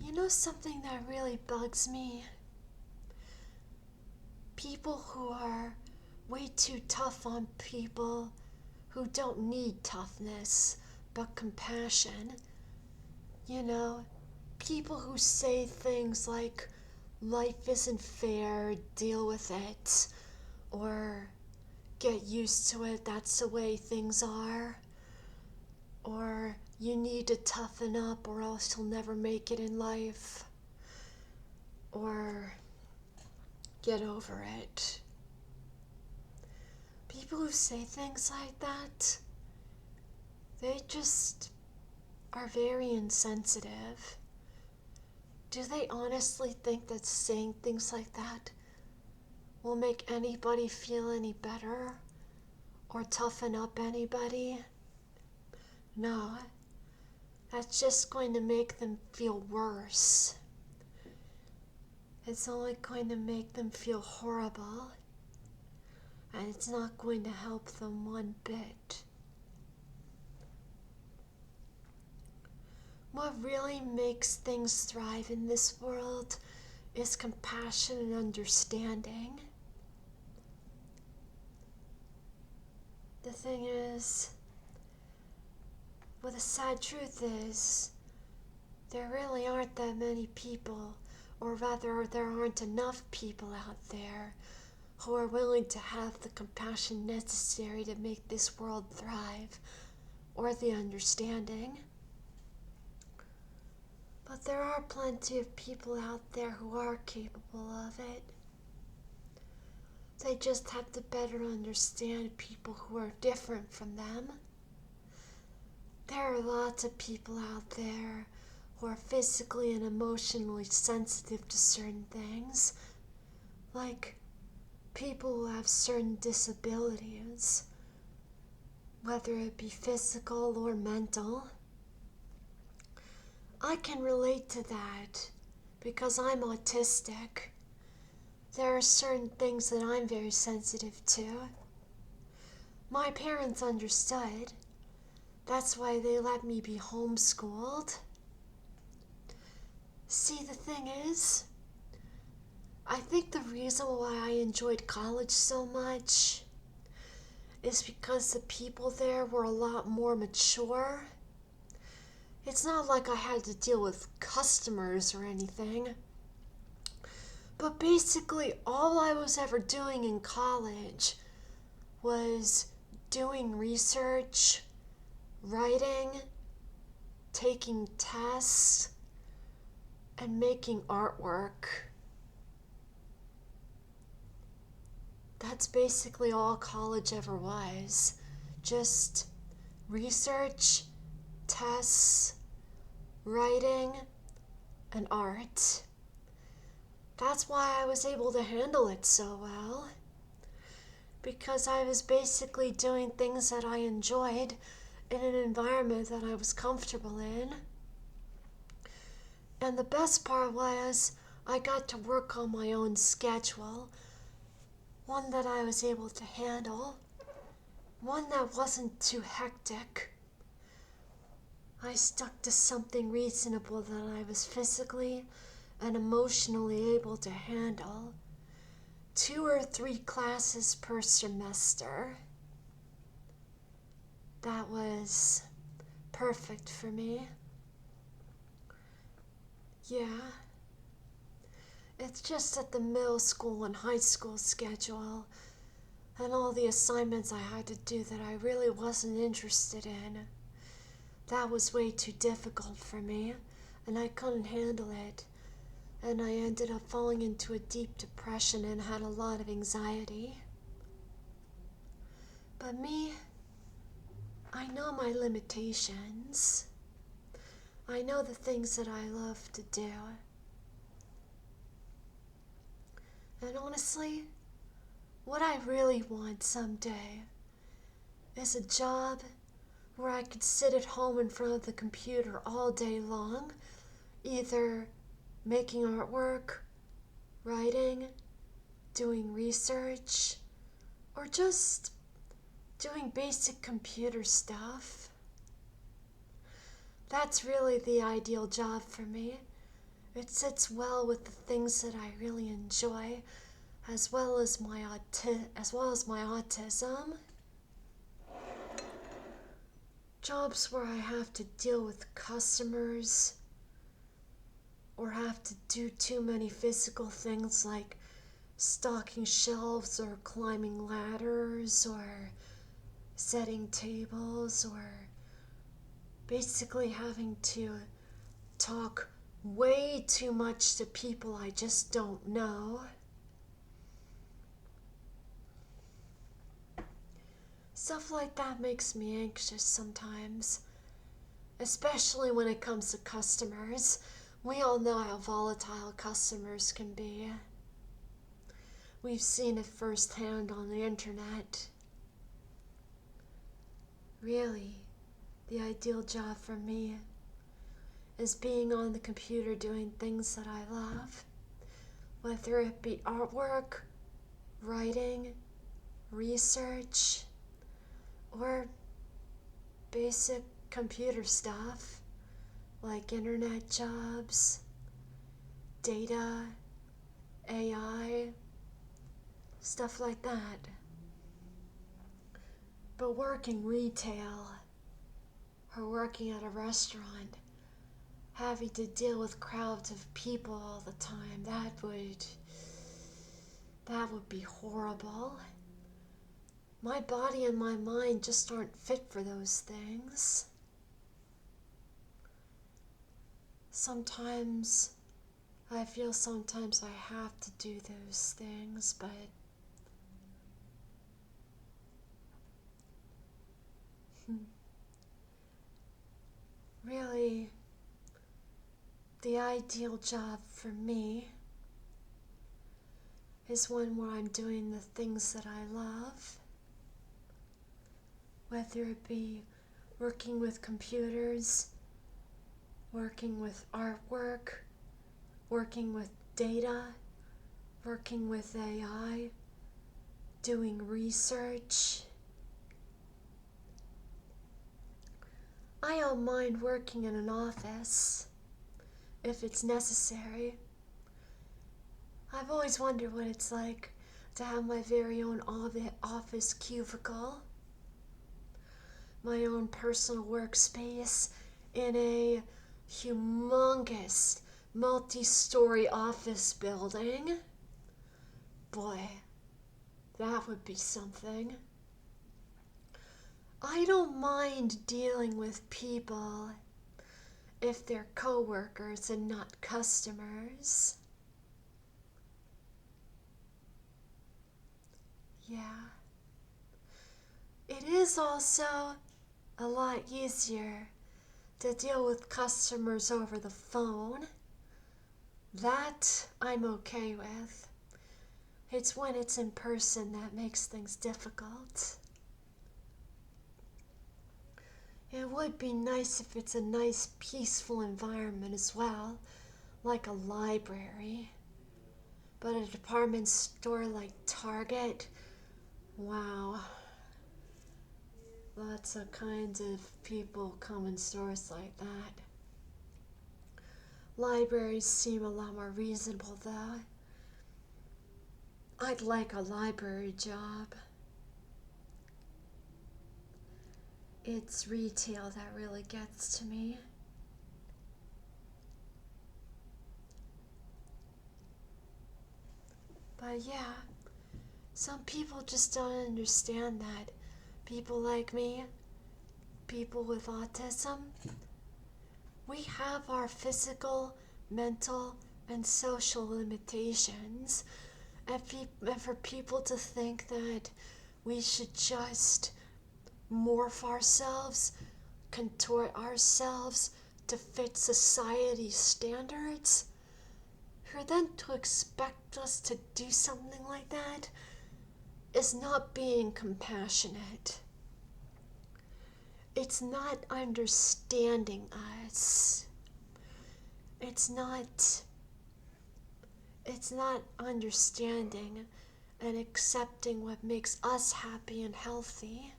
You know something that really bugs me? People who are way too tough on people who don't need toughness, but compassion. You know, people who say things like, life isn't fair, deal with it, or get used to it, that's the way things are, or you need to toughen up or else you'll never make it in life, or get over it. People who say things like that, they just are very insensitive. Do they honestly think that saying things like that will make anybody feel any better or toughen up anybody? No, that's just going to make them feel worse. It's only going to make them feel horrible, and it's not going to help them one bit. What really makes things thrive in this world is compassion and understanding. The thing is, well, the sad truth is, there really aren't that many people, or rather, there aren't enough people out there who are willing to have the compassion necessary to make this world thrive, or the understanding. But there are plenty of people out there who are capable of it. They just have to better understand people who are different from them. There are lots of people out there who are physically and emotionally sensitive to certain things, like people who have certain disabilities, whether it be physical or mental. I can relate to that because I'm autistic. There are certain things that I'm very sensitive to. My parents understood. That's why they let me be homeschooled. See, the thing is, I think the reason why I enjoyed college so much is because the people there were a lot more mature. It's not like I had to deal with customers or anything. But basically, all I was ever doing in college was doing research, writing, taking tests, and making artwork. That's basically all college ever was. Just research, tests, writing, and art. That's why I was able to handle it so well. Because I was basically doing things that I enjoyed in an environment that I was comfortable in. And the best part was I got to work on my own schedule, one that I was able to handle, one that wasn't too hectic. I stuck to something reasonable that I was physically and emotionally able to handle. 2 or 3 classes per semester. That was perfect for me. Yeah. It's just that the middle school and high school schedule and all the assignments I had to do that I really wasn't interested in. That was way too difficult for me, and I couldn't handle it. And I ended up falling into a deep depression and had a lot of anxiety. But me, I know my limitations. I know the things that I love to do. And honestly, what I really want someday is a job where I could sit at home in front of the computer all day long, either making artwork, writing, doing research, or just doing basic computer stuff. That's really the ideal job for me, It sits well with the things that I really enjoy, as well as my autism. Jobs where I have to deal with customers or have to do too many physical things like stocking shelves or climbing ladders or setting tables or basically having to talk way too much to people I just don't know. Stuff like that makes me anxious sometimes, especially when it comes to customers. We all know how volatile customers can be. We've seen it firsthand on the internet. Really, the ideal job for me is being on the computer doing things that I love, whether it be artwork, writing, research, or basic computer stuff like internet jobs, data, AI, stuff like that. But working retail or working at a restaurant, having to deal with crowds of people all the time, that would be horrible. My body and my mind just aren't fit for those things. Sometimes I feel sometimes I have to do those things, but really, the ideal job for me is one where I'm doing the things that I love, whether it be working with computers, working with artwork, working with data, working with AI, doing research. I don't mind working in an office if it's necessary. I've always wondered what it's like to have my very own office cubicle, my own personal workspace in a humongous multi-story office building. Boy, that would be something. I don't mind dealing with people if they're coworkers and not customers. Yeah. It is also a lot easier to deal with customers over the phone. That I'm okay with. It's when it's in person that makes things difficult. It would be nice if it's a nice, peaceful environment as well, like a library. But a department store like Target, wow. Lots of kinds of people come in stores like that. Libraries seem a lot more reasonable though. I'd like a library job. It's retail that really gets to me. But yeah, some people just don't understand that. People like me, people with autism, we have our physical, mental, and social limitations. And for people to think that we should just morph ourselves, contort ourselves to fit society's standards, for them to expect us to do something like that is not being compassionate. It's not understanding us. It's not understanding and accepting what makes us happy and healthy.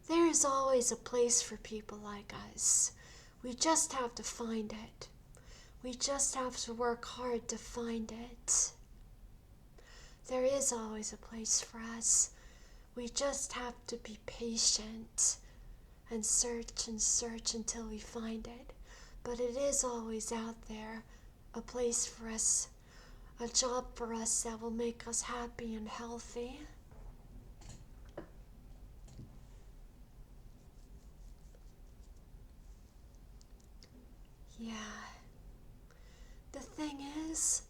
There is always a place for people like us. We just have to find it. We just have to work hard to find it. There is always a place for us. We just have to be patient and search until we find it. But it is always out there, a place for us, a job for us that will make us happy and healthy. Yeah. The thing is,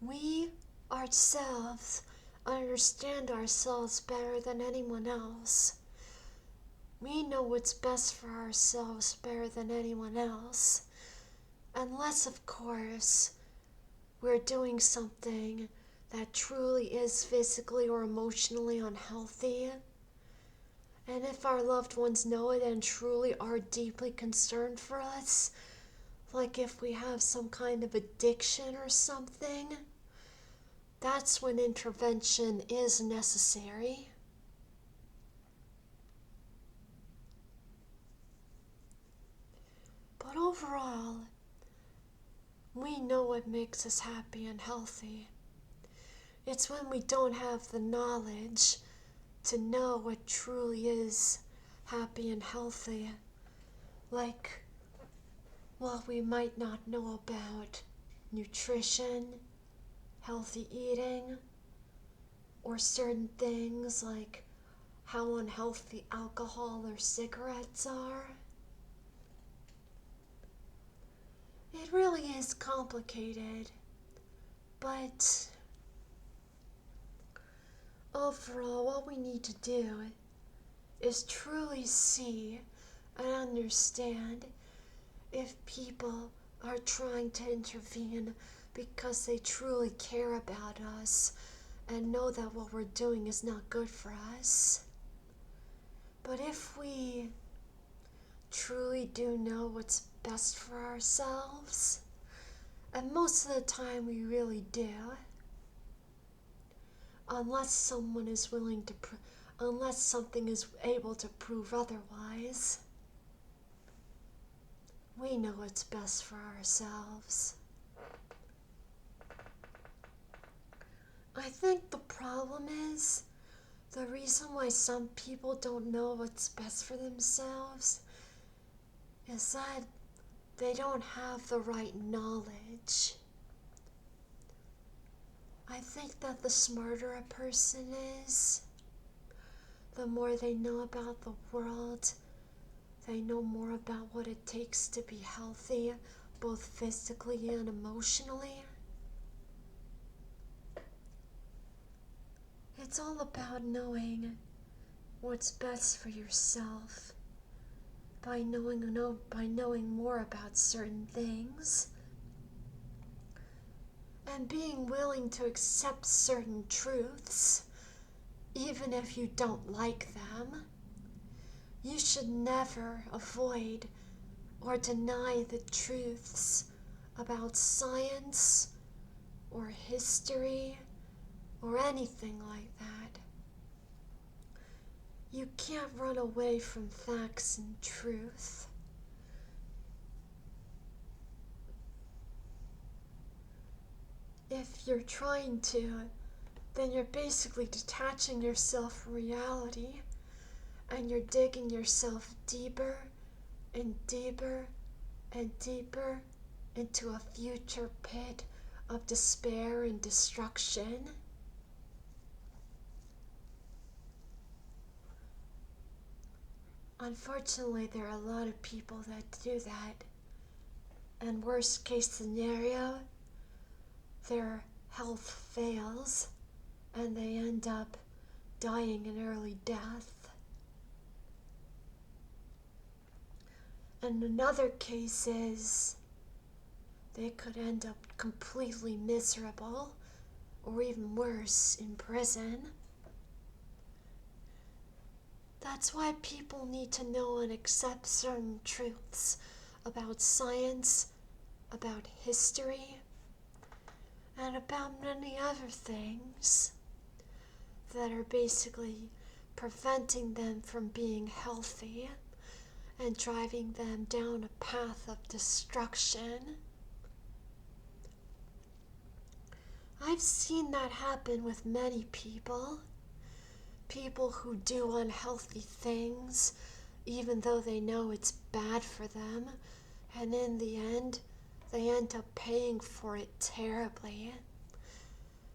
we ourselves understand ourselves better than anyone else. We know what's best for ourselves better than anyone else. Unless, of course, we're doing something that truly is physically or emotionally unhealthy. And if our loved ones know it and truly are deeply concerned for us, like if we have some kind of addiction or something, that's when intervention is necessary. But overall, we know what makes us happy and healthy. It's when we don't have the knowledge to know what truly is happy and healthy. Like, well, we might not know about nutrition, healthy eating, or certain things like how unhealthy alcohol or cigarettes are. It really is complicated, but overall, what we need to do is truly see and understand if people are trying to intervene because they truly care about us and know that what we're doing is not good for us. But if we truly do know what's best for ourselves, and most of the time we really do, unless someone is willing to, unless something is able to prove otherwise, we know what's best for ourselves. I think the problem is, the reason why some people don't know what's best for themselves is that they don't have the right knowledge. I think that the smarter a person is, the more they know about the world, they know more about what it takes to be healthy, both physically and emotionally. It's all about knowing what's best for yourself. By knowing more about certain things and being willing to accept certain truths, even if you don't like them. You should never avoid or deny the truths about science or history or anything like that. You can't run away from facts and truth. If you're trying to, then you're basically detaching yourself from reality, and you're digging yourself deeper and deeper and deeper into a future pit of despair and destruction. Unfortunately, there are a lot of people that do that. And worst case scenario, their health fails and they end up dying an early death. And another case is they could end up completely miserable, or even worse, in prison. That's why people need to know and accept certain truths about science, about history, and about many other things that are basically preventing them from being healthy and driving them down a path of destruction. I've seen that happen with many people. People who do unhealthy things, even though they know it's bad for them, and in the end, they end up paying for it terribly.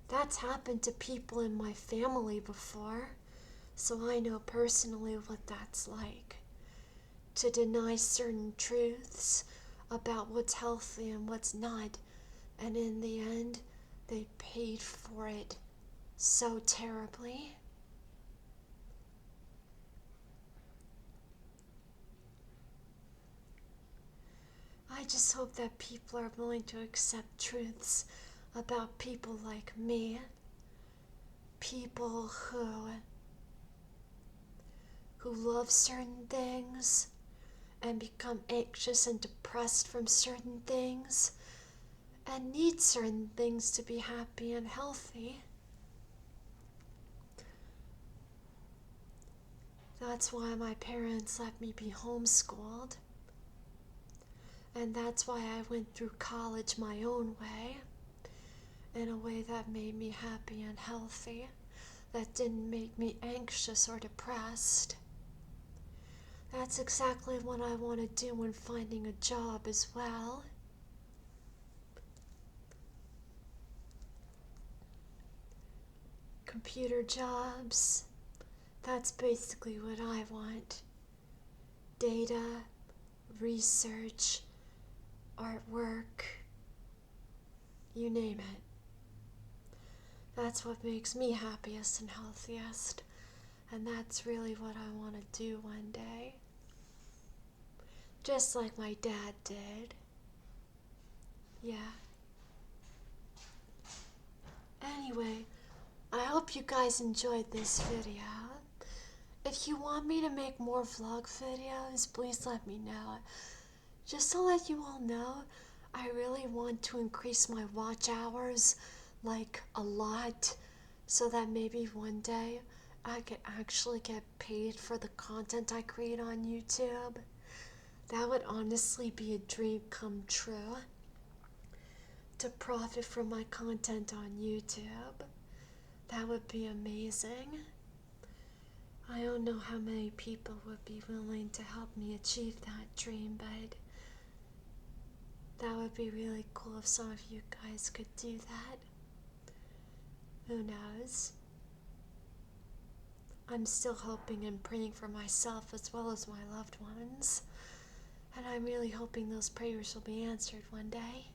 That's happened to people in my family before, so I know personally what that's like. To deny certain truths about what's healthy and what's not, and in the end, they paid for it so terribly. I just hope that people are willing to accept truths about people like me. People who love certain things and become anxious and depressed from certain things and need certain things to be happy and healthy. That's why my parents let me be homeschooled. And that's why I went through college my own way, in a way that made me happy and healthy, that didn't make me anxious or depressed. That's exactly what I want to do when finding a job as well. Computer jobs, that's basically what I want. Data, research, artwork, you name it. That's what makes me happiest and healthiest. And that's really what I want to do one day. Just like my dad did. Yeah. Anyway, I hope you guys enjoyed this video. If you want me to make more vlog videos, please let me know. Just to let you all know, I really want to increase my watch hours, like a lot, so that maybe one day I could actually get paid for the content I create on YouTube. That would honestly be a dream come true, to profit from my content on YouTube. That would be amazing. I don't know how many people would be willing to help me achieve that dream, but that would be really cool if some of you guys could do that. Who knows? I'm still hoping and praying for myself as well as my loved ones. And I'm really hoping those prayers will be answered one day.